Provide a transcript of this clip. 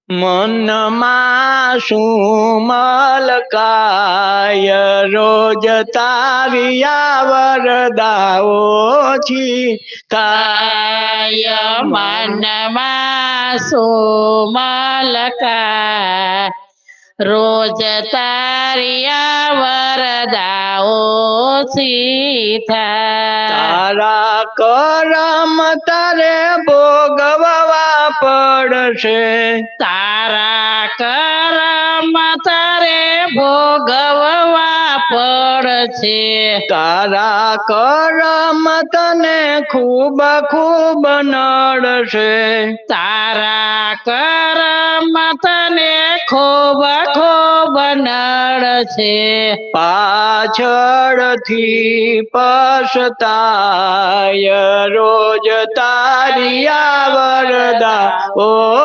મનમાં શું મલકાય રોજ તારિયા વરદાઓ છી કાય મનમાં સુમલકા રોજ તારિયા વરદાઓ સીથા તારા કરમ તારે ભોગવવા પડશે તારા કરમ તારે ભોગવવા પડશે તારા કરમ તને ખૂબ ખૂબ નડશે તારા કરમ તને ખૂબ ખૂબ નડશે પાછળથી પછતાય રોજ તારિયા વરદા ઓ